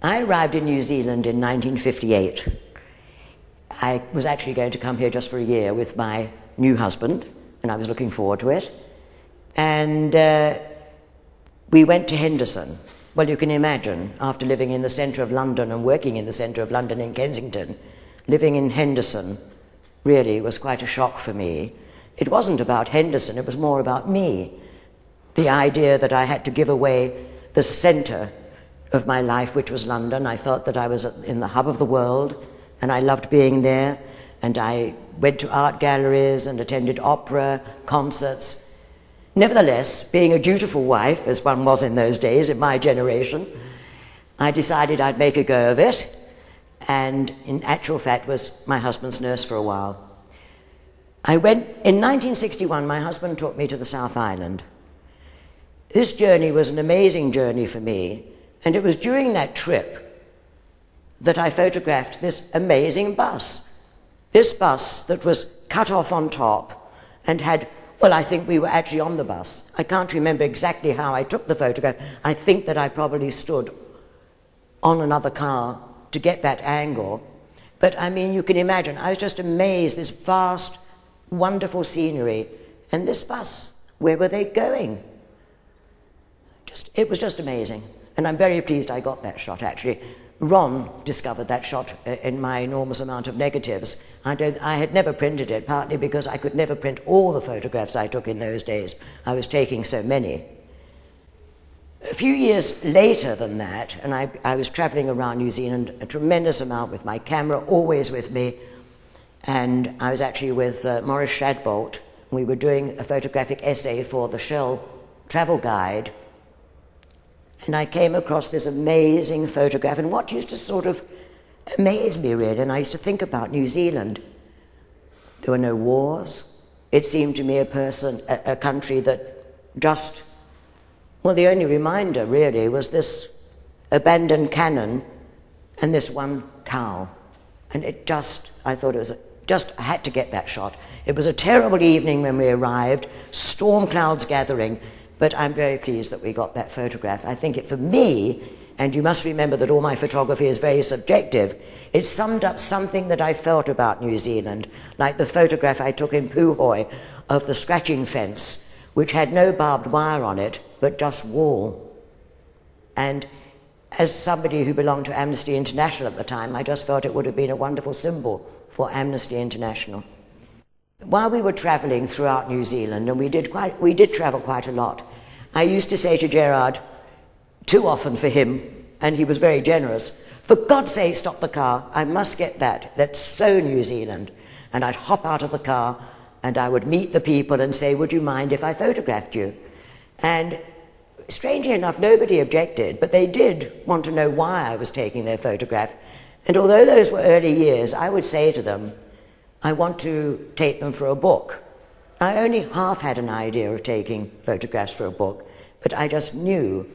I arrived in New Zealand in 1958. I was actually going to come here just for a year with my new husband, and I was looking forward to it. And we went to Henderson. Well, you can imagine, after living in the centre of London and working in the centre of London in Kensington, living in Henderson really was quite a shock for me. It wasn't about Henderson, it was more about me. The idea that I had to give away the centre of my life, which was London. I felt that I was in the hub of the world, and I loved being there. And I went to art galleries and attended opera, concerts. Nevertheless, being a dutiful wife, as one was in those days, in my generation, I decided I'd make a go of it, and in actual fact was my husband's nurse for a while. In 1961, my husband took me to the South Island. This journey was an amazing journey for me, and it was during that trip that I photographed this amazing bus. This bus that was cut off on top and had, well, I think we were actually on the bus. I can't remember exactly how I took the photograph. I think that I probably stood on another car to get that angle. But I mean, you can imagine, I was just amazed, this vast, wonderful scenery. And this bus, where were they going? It was just amazing. And I'm very pleased I got that shot, actually. Ron discovered that shot in my enormous amount of negatives. I had never printed it, partly because I could never print all the photographs I took in those days. I was taking so many. A few years later than that, and I was traveling around New Zealand a tremendous amount with my camera, always with me, and I was actually with Maurice Shadbolt. We were doing a photographic essay for the Shell travel guide, and I came across this amazing photograph, and what used to sort of amaze me really, and I used to think about New Zealand. There were no wars. It seemed to me a country that just, well, the only reminder really was this abandoned cannon and this one cow. And it just, I thought it was, I had to get that shot. It was a terrible evening when we arrived, storm clouds gathering, but I'm very pleased that we got that photograph. I think it, for me, and you must remember that all my photography is very subjective, it summed up something that I felt about New Zealand, like the photograph I took in Puhoi of the scratching fence, which had no barbed wire on it, but just wall. And as somebody who belonged to Amnesty International at the time, I just felt it would have been a wonderful symbol for Amnesty International. While we were travelling throughout New Zealand, and we did travel quite a lot, I used to say to Gerard, too often for him, and he was very generous, for God's sake, stop the car, I must get that, that's so New Zealand. And I'd hop out of the car, and I would meet the people and say, would you mind if I photographed you? And strangely enough, nobody objected, but they did want to know why I was taking their photograph. And although those were early years, I would say to them, I want to take them for a book. I only half had an idea of taking photographs for a book, but I just knew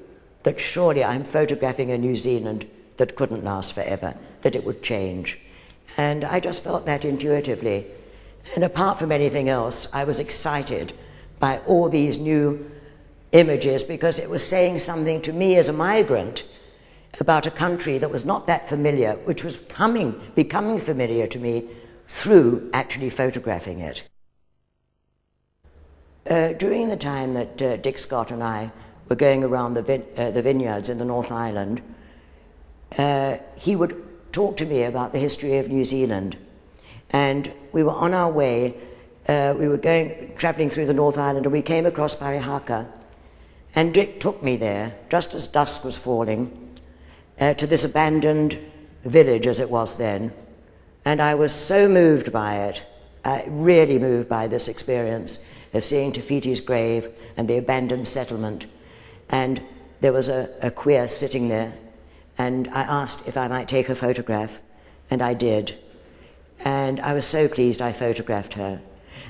that surely I'm photographing a New Zealand that couldn't last forever, that it would change. And I just felt that intuitively. And apart from anything else, I was excited by all these new images because it was saying something to me as a migrant about a country that was not that familiar, which was becoming familiar to me through actually photographing it. During the time that Dick Scott and I were going around the vineyards in the North Island, he would talk to me about the history of New Zealand. And we were on our way, we were travelling through the North Island, and we came across Parihaka. And Dick took me there, just as dusk was falling, to this abandoned village as it was then. And I was so moved by it, really moved by this experience of seeing Te Whiti's grave and the abandoned settlement. And there was a queer sitting there, and I asked if I might take a photograph, and I did. And I was so pleased I photographed her.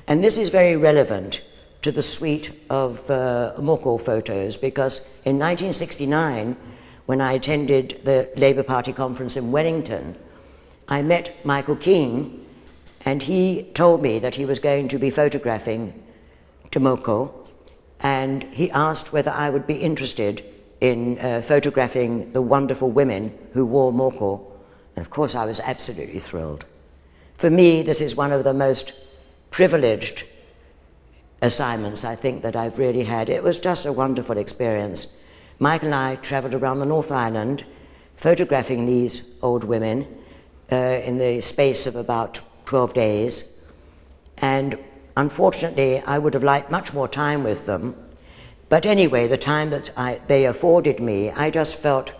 And this is very relevant to the suite of Moko photos, because in 1969, when I attended the Labour Party conference in Wellington, I met Michael Keane, and he told me that he was going to be photographing Te Moko, and he asked whether I would be interested in photographing the wonderful women who wore moko. And of course I was absolutely thrilled. For me, this is one of the most privileged assignments I think that I've really had. It was just a wonderful experience. Michael and I travelled around the North Island photographing these old women in the space of about 12 days. And unfortunately, I would have liked much more time with them. But anyway, the time that they afforded me, I just felt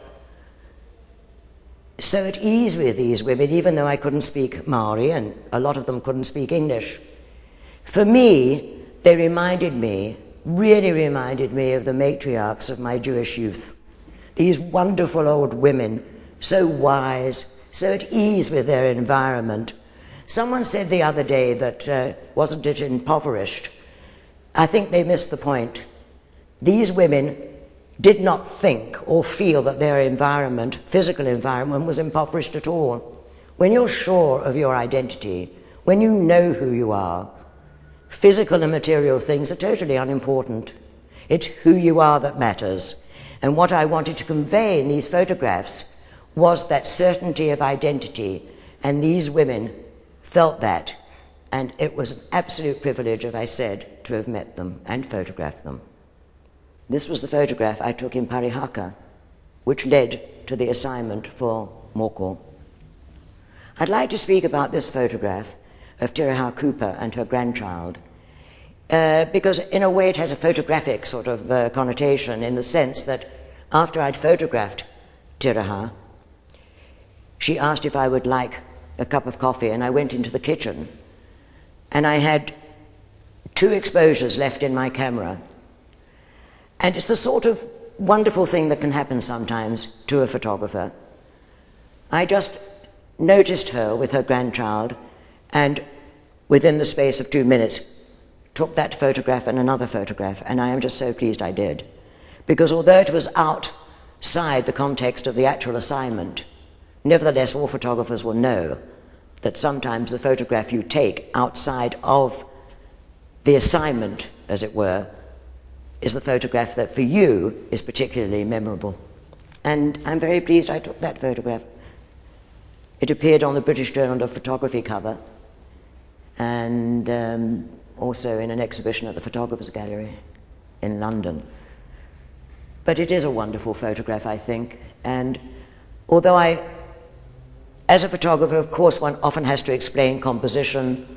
so at ease with these women, even though I couldn't speak Maori and a lot of them couldn't speak English. For me, they really reminded me of the matriarchs of my Jewish youth. These wonderful old women, so wise, so at ease with their environment. Someone said the other day that, wasn't it impoverished? I think they missed the point. These women did not think or feel that their environment, physical environment, was impoverished at all. When you're sure of your identity, when you know who you are, physical and material things are totally unimportant. It's who you are that matters. And what I wanted to convey in these photographs was that certainty of identity, and these women felt that, and it was an absolute privilege, as I said, to have met them and photographed them. This was the photograph I took in Parihaka, which led to the assignment for Moko. I'd like to speak about this photograph of Tiraha Cooper and her grandchild, because in a way it has a photographic sort of connotation, in the sense that after I'd photographed Tiraha, she asked if I would like a cup of coffee, and I went into the kitchen, and I had 2 exposures left in my camera. And it's the sort of wonderful thing that can happen sometimes to a photographer. I just noticed her with her grandchild, and within the space of 2 minutes, took that photograph and another photograph, and I am just so pleased I did. Because although it was outside the context of the actual assignment, nevertheless all photographers will know that sometimes the photograph you take outside of the assignment, as it were, is the photograph that for you is particularly memorable. And I'm very pleased I took that photograph. It appeared on the British Journal of Photography cover, and also in an exhibition at the Photographers Gallery in London. But it is a wonderful photograph, I think, and although as a photographer, of course, one often has to explain composition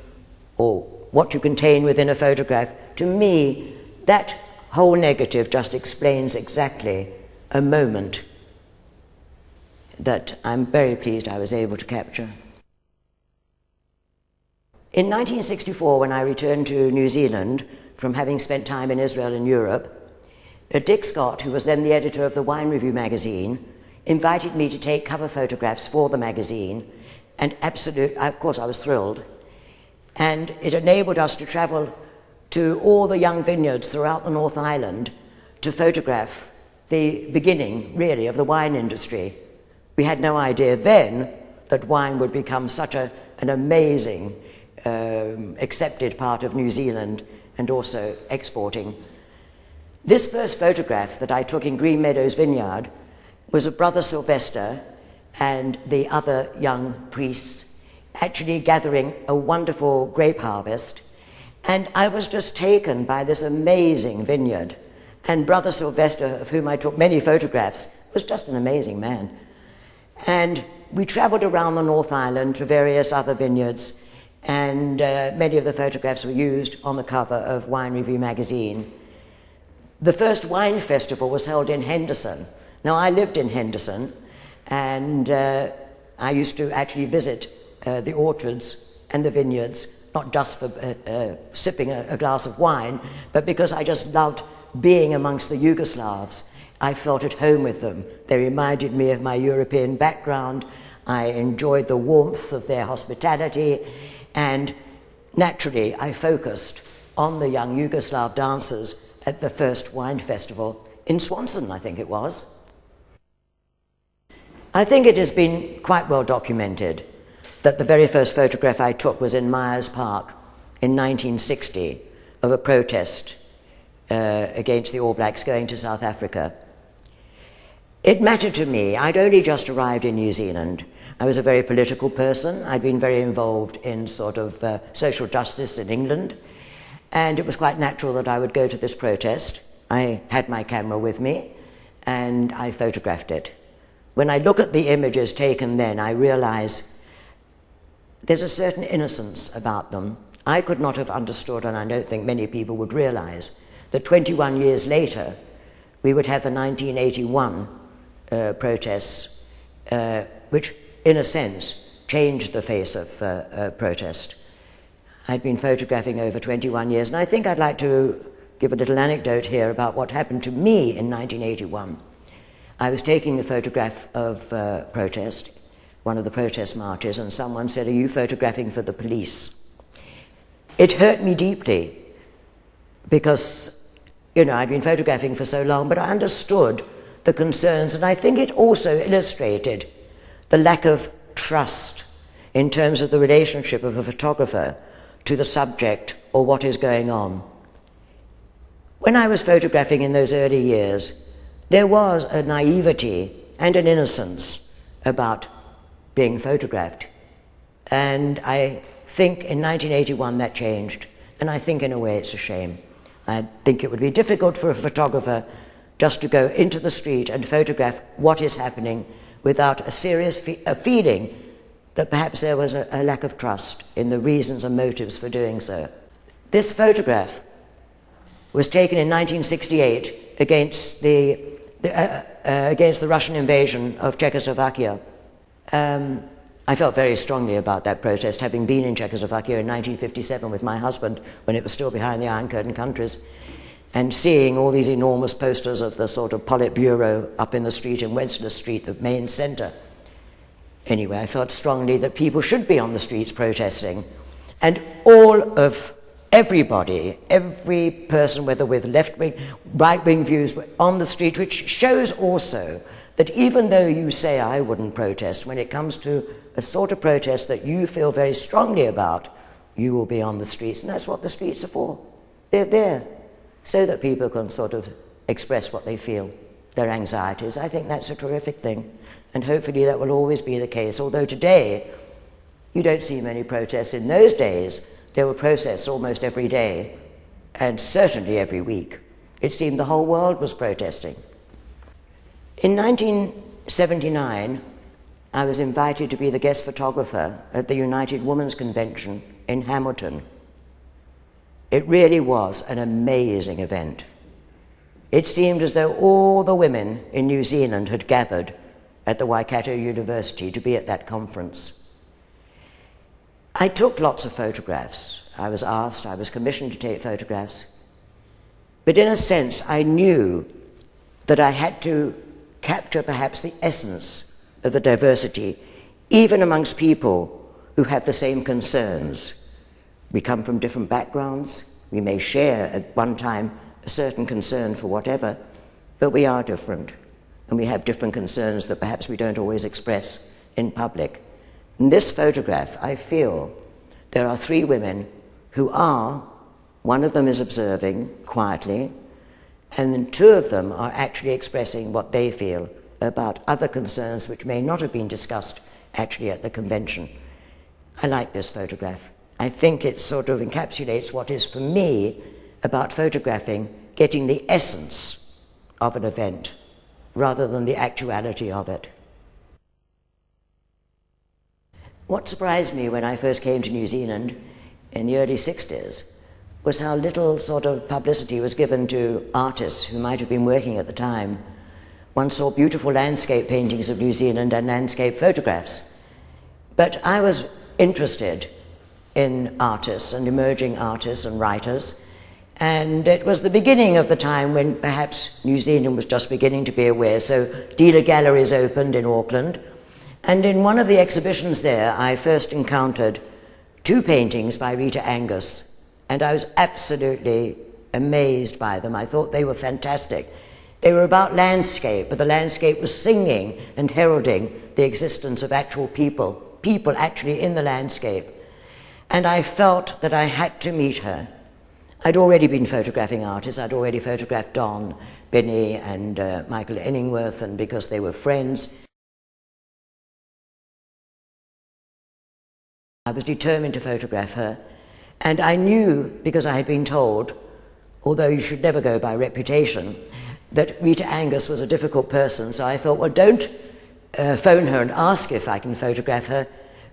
or what you contain within a photograph, to me, that whole negative just explains exactly a moment that I'm very pleased I was able to capture. In 1964, when I returned to New Zealand from having spent time in Israel and Europe, Dick Scott, who was then the editor of the Wine Review magazine, invited me to take cover photographs for the magazine, and of course I was thrilled. And it enabled us to travel to all the young vineyards throughout the North Island to photograph the beginning, really, of the wine industry. We had no idea then that wine would become such an amazing, accepted part of New Zealand, and also exporting. This first photograph that I took in Green Meadows Vineyard was of Brother Sylvester and the other young priests actually gathering a wonderful grape harvest. And I was just taken by this amazing vineyard. And Brother Sylvester, of whom I took many photographs, was just an amazing man. And we traveled around the North Island to various other vineyards, and many of the photographs were used on the cover of Wine Review magazine. The first wine festival was held in Henderson. Now, I lived in Henderson, and I used to actually visit the orchards and the vineyards, not just for sipping a glass of wine, but because I just loved being amongst the Yugoslavs. I felt at home with them. They reminded me of my European background. I enjoyed the warmth of their hospitality, and naturally I focused on the young Yugoslav dancers at the first wine festival in Swanson, I think it was. I think it has been quite well documented that the very first photograph I took was in Myers Park in 1960 of a protest against the All Blacks going to South Africa. It mattered to me. I'd only just arrived in New Zealand. I was a very political person. I'd been very involved in sort of social justice in England, and it was quite natural that I would go to this protest. I had my camera with me, and I photographed it. When I look at the images taken then, I realize there's a certain innocence about them. I could not have understood, and I don't think many people would realize, that 21 years later, we would have the 1981 protests, which, in a sense, changed the face of protest. I'd been photographing over 21 years, and I think I'd like to give a little anecdote here about what happened to me in 1981. I was taking a photograph of protest, one of the protest marches, and someone said, "Are you photographing for the police?" It hurt me deeply because, you know, I'd been photographing for so long, but I understood the concerns, and I think it also illustrated the lack of trust in terms of the relationship of a photographer to the subject or what is going on. When I was photographing in those early years, there was a naivety and an innocence about being photographed. And I think in 1981 that changed, and I think in a way it's a shame. I think it would be difficult for a photographer just to go into the street and photograph what is happening without a serious feeling that perhaps there was a lack of trust in the reasons and motives for doing so. This photograph was taken in 1968 against the Russian invasion of Czechoslovakia. I felt very strongly about that protest, having been in Czechoslovakia in 1957 with my husband when it was still behind the Iron Curtain countries, and seeing all these enormous posters of the sort of Politburo up in the street in Wenceslas Street, the main centre. Anyway, I felt strongly that people should be on the streets protesting, and everybody, every person, whether with left-wing, right-wing views, were on the street, which shows also that even though you say I wouldn't protest, when it comes to a sort of protest that you feel very strongly about, you will be on the streets, and that's what the streets are for. They're there so that people can sort of express what they feel, their anxieties. I think that's a terrific thing, and hopefully that will always be the case, although today you don't see many protests. In those days, there were protests almost every day, and certainly every week. It seemed the whole world was protesting. In 1979, I was invited to be the guest photographer at the United Women's Convention in Hamilton. It really was an amazing event. It seemed as though all the women in New Zealand had gathered at the Waikato University to be at that conference. I took lots of photographs. I was commissioned to take photographs. But in a sense, I knew that I had to capture perhaps the essence of the diversity, even amongst people who have the same concerns. We come from different backgrounds. We may share at one time a certain concern for whatever, but we are different, and we have different concerns that perhaps we don't always express in public. In this photograph, I feel there are three women who are, one of them is observing quietly, and then two of them are actually expressing what they feel about other concerns which may not have been discussed actually at the convention. I like this photograph. I think it sort of encapsulates what is, for me, about photographing, getting the essence of an event rather than the actuality of it. What surprised me when I first came to New Zealand in the early 60s was how little sort of publicity was given to artists who might have been working at the time. One saw beautiful landscape paintings of New Zealand and landscape photographs. But I was interested in artists and emerging artists and writers, and it was the beginning of the time when perhaps New Zealand was just beginning to be aware. So dealer galleries opened in Auckland, and in one of the exhibitions there I first encountered two paintings by Rita Angus, and I was absolutely amazed by them. I thought they were fantastic. They were about landscape, but the landscape was singing and heralding the existence of actual people actually in the landscape. And I felt that I had to meet her. I'd already been photographing artists. I'd already photographed Don, Benny and Michael Enningworth, and because they were friends, I was determined to photograph her. And I knew, because I had been told, although you should never go by reputation, that Rita Angus was a difficult person, so I thought, well, don't phone her and ask if I can photograph her.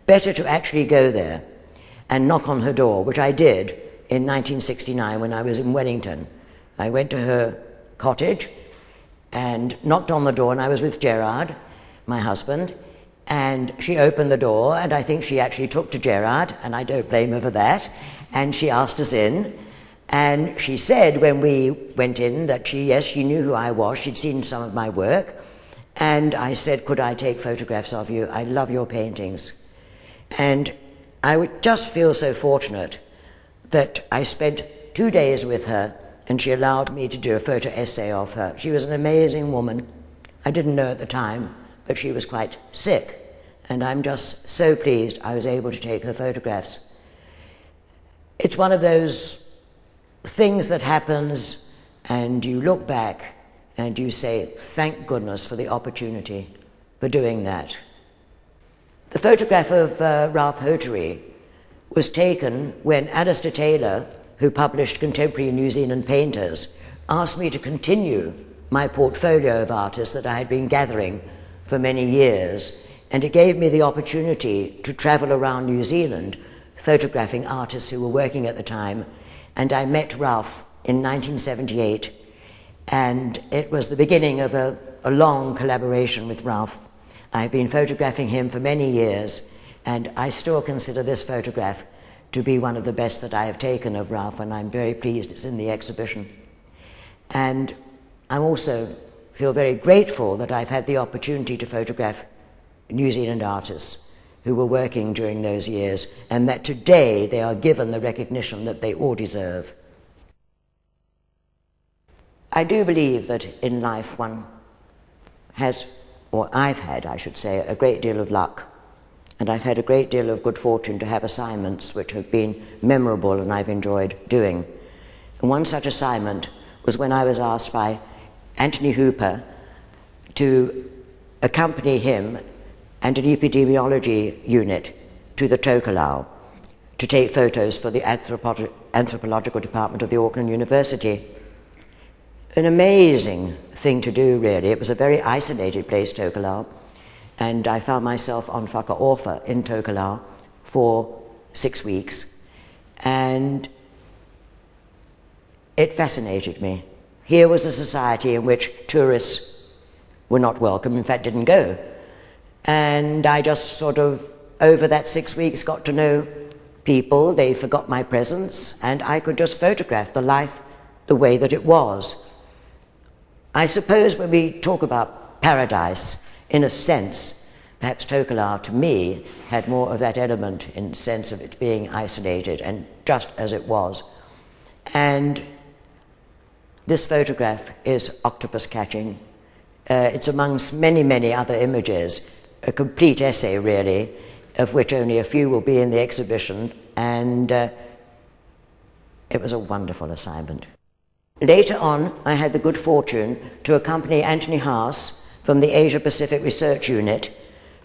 Better to actually go there and knock on her door, which I did in 1969 when I was in Wellington. I went to her cottage and knocked on the door, and I was with Gerard, my husband, and she opened the door, and I think she actually took to Gerard, and I don't blame her for that, and she asked us in, and she said when we went in that she knew who I was, she'd seen some of my work, and I said, could I take photographs of you? I love your paintings. And I would just feel so fortunate that I spent 2 days with her, and she allowed me to do a photo essay of her. She was an amazing woman. I didn't know at the time, but she was quite sick, and I'm just so pleased I was able to take her photographs. It's one of those things that happens, and you look back and you say, thank goodness for the opportunity for doing that. The photograph of Ralph Hotary was taken when Alistair Taylor, who published Contemporary New Zealand Painters, asked me to continue my portfolio of artists that I had been gathering for many years, and it gave me the opportunity to travel around New Zealand photographing artists who were working at the time. And I met Ralph in 1978, and it was the beginning of a long collaboration with Ralph. I've been photographing him for many years, and I still consider this photograph to be one of the best that I have taken of Ralph, and I'm very pleased it's in the exhibition. And I also feel very grateful that I've had the opportunity to photograph New Zealand artists who were working during those years, and that today they are given the recognition that they all deserve. I do believe that in life one has, or I've had, I should say, a great deal of luck, and I've had a great deal of good fortune to have assignments which have been memorable and I've enjoyed doing. And one such assignment was when I was asked by Anthony Hooper to accompany him and an epidemiology unit to the Tokelau to take photos for the anthropological department of the Auckland University. An amazing thing to do, really. It was a very isolated place, Tokelau, and I found myself on Whakaofa in Tokelau for 6 weeks, and it fascinated me. Here was a society in which tourists were not welcome, in fact didn't go. And I just sort of, over that 6 weeks, got to know people. They forgot my presence, and I could just photograph the life the way that it was. I suppose when we talk about paradise, in a sense, perhaps Tokelau, to me, had more of that element in the sense of it being isolated and just as it was. And this photograph is octopus catching. It's amongst many, many other images, a complete essay, really, of which only a few will be in the exhibition, and it was a wonderful assignment. Later on, I had the good fortune to accompany Anthony Haas from the Asia Pacific Research Unit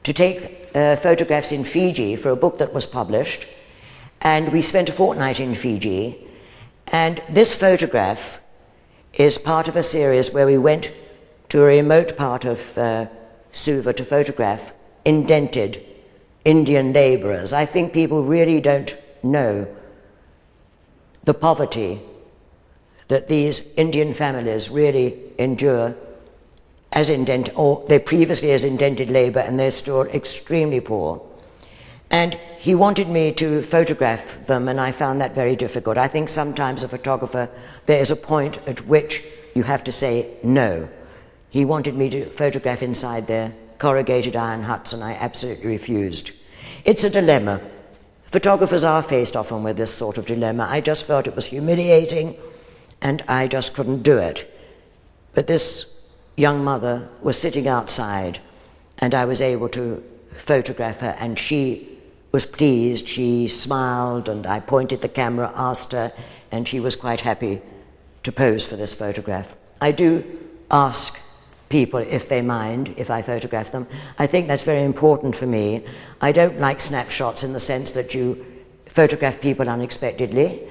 to take photographs in Fiji for a book that was published, and we spent a fortnight in Fiji, and this photograph is part of a series where we went to a remote part of Suva to photograph indented Indian labourers. I think people really don't know the poverty that these Indian families really endure as indented, or they previously as indented labour, and they're still extremely poor. And he wanted me to photograph them, and I found that very difficult. I think sometimes a photographer, there is a point at which you have to say no. He wanted me to photograph inside their corrugated iron huts, and I absolutely refused. It's a dilemma. Photographers are faced often with this sort of dilemma. I just felt it was humiliating, and I just couldn't do it. But this young mother was sitting outside, and I was able to photograph her, and she was pleased. She smiled, and I pointed the camera, asked her, and she was quite happy to pose for this photograph. I do ask people if they mind if I photograph them. I think that's very important for me. I don't like snapshots in the sense that you photograph people unexpectedly.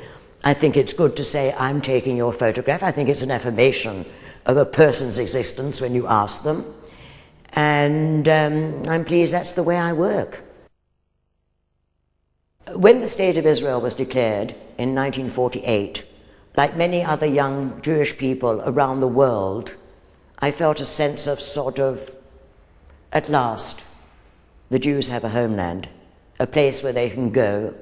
I think it's good to say, I'm taking your photograph. I think it's an affirmation of a person's existence when you ask them. And I'm pleased that's the way I work. When the State of Israel was declared in 1948, like many other young Jewish people around the world, I felt a sense of sort of, at last, the Jews have a homeland, a place where they can go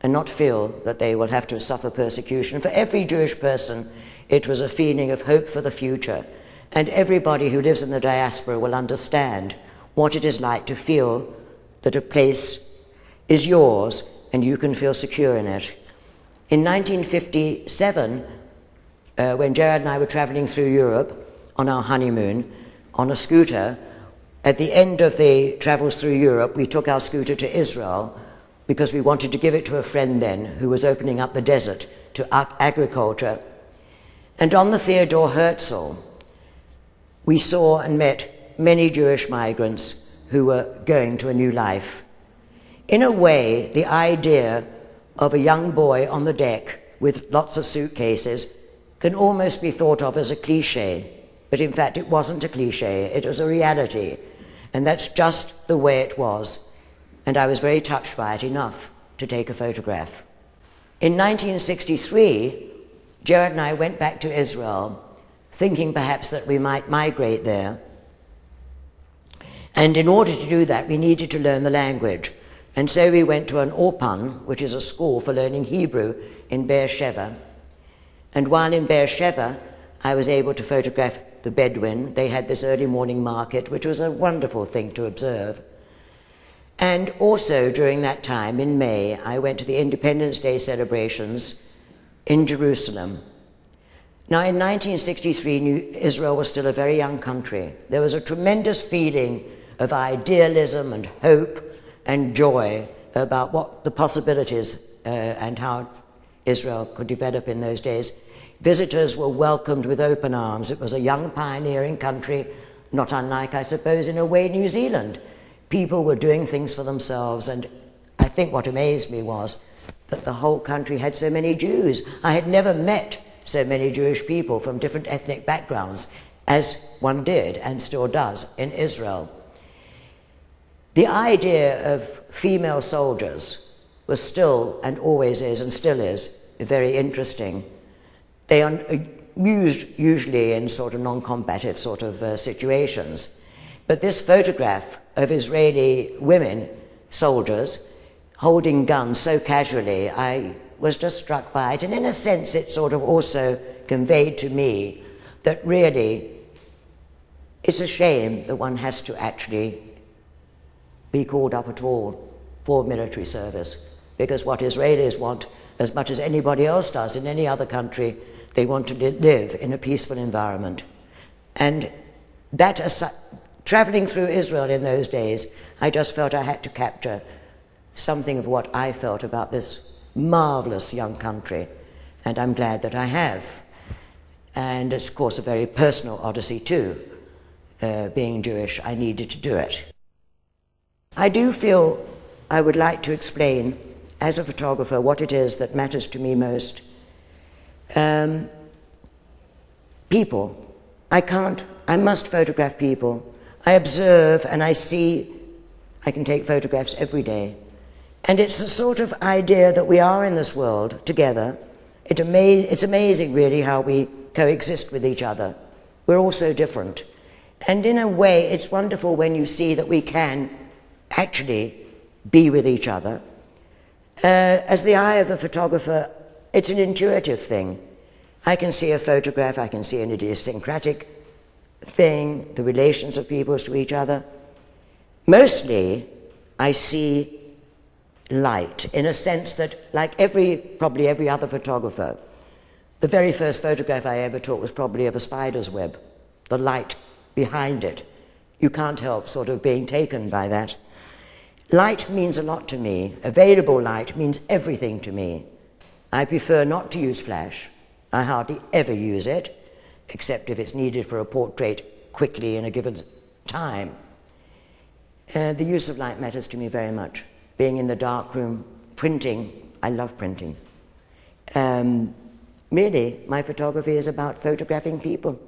and not feel that they will have to suffer persecution. For every Jewish person, it was a feeling of hope for the future. And everybody who lives in the diaspora will understand what it is like to feel that a place is yours and you can feel secure in it. In 1957, when Jared and I were traveling through Europe on our honeymoon on a scooter, at the end of the travels through Europe, we took our scooter to Israel because we wanted to give it to a friend then who was opening up the desert to agriculture. And on the Theodor Herzl, we saw and met many Jewish migrants who were going to a new life. In a way, the idea of a young boy on the deck with lots of suitcases can almost be thought of as a cliche, but in fact it wasn't a cliche, it was a reality, and that's just the way it was, and I was very touched by it enough to take a photograph. In 1963, Jared and I went back to Israel, thinking perhaps that we might migrate there, and in order to do that we needed to learn the language. And so we went to an Orpan, which is a school for learning Hebrew in Beersheba. And while in Beersheba, I was able to photograph the Bedouin. They had this early morning market, which was a wonderful thing to observe. And also during that time, in May, I went to the Independence Day celebrations in Jerusalem. Now, in 1963, Israel was still a very young country. There was a tremendous feeling of idealism and hope and joy about what the possibilities and how Israel could develop in those days. Visitors were welcomed with open arms. It was a young pioneering country, not unlike, I suppose, in a way, New Zealand. People were doing things for themselves, and I think what amazed me was that the whole country had so many Jews. I had never met so many Jewish people from different ethnic backgrounds as one did and still does in Israel. The idea of female soldiers was still, and always is, and still is, very interesting. They are used usually in sort of non-combative sort of situations. But this photograph of Israeli women, soldiers, holding guns so casually, I was just struck by it. And in a sense, it sort of also conveyed to me that really it's a shame that one has to actually be called up at all for military service, because what Israelis want, as much as anybody else does in any other country, they want to live in a peaceful environment. And that, traveling through Israel in those days, I just felt I had to capture something of what I felt about this marvelous young country, and I'm glad that I have. And it's, of course, a very personal odyssey too. Being Jewish, I needed to do it. I do feel I would like to explain, as a photographer, what it is that matters to me most. People. I must photograph people. I observe and I see. I can take photographs every day. And it's a sort of idea that we are in this world together. It's amazing, really, how we coexist with each other. We're all so different. And in a way, it's wonderful when you see that we can actually be with each other. As the eye of the photographer, it's an intuitive thing. I can see a photograph, I can see an idiosyncratic thing, the relations of people to each other. Mostly, I see light, in a sense that, like probably every other photographer, the very first photograph I ever took was probably of a spider's web, the light behind it. You can't help sort of being taken by that. Light means a lot to me. Available light means everything to me. I prefer not to use flash. I hardly ever use it. except if it's needed for a portrait quickly in a given time. The use of light matters to me very much. Being in the dark room, printing, I love printing. Really, my photography is about photographing people.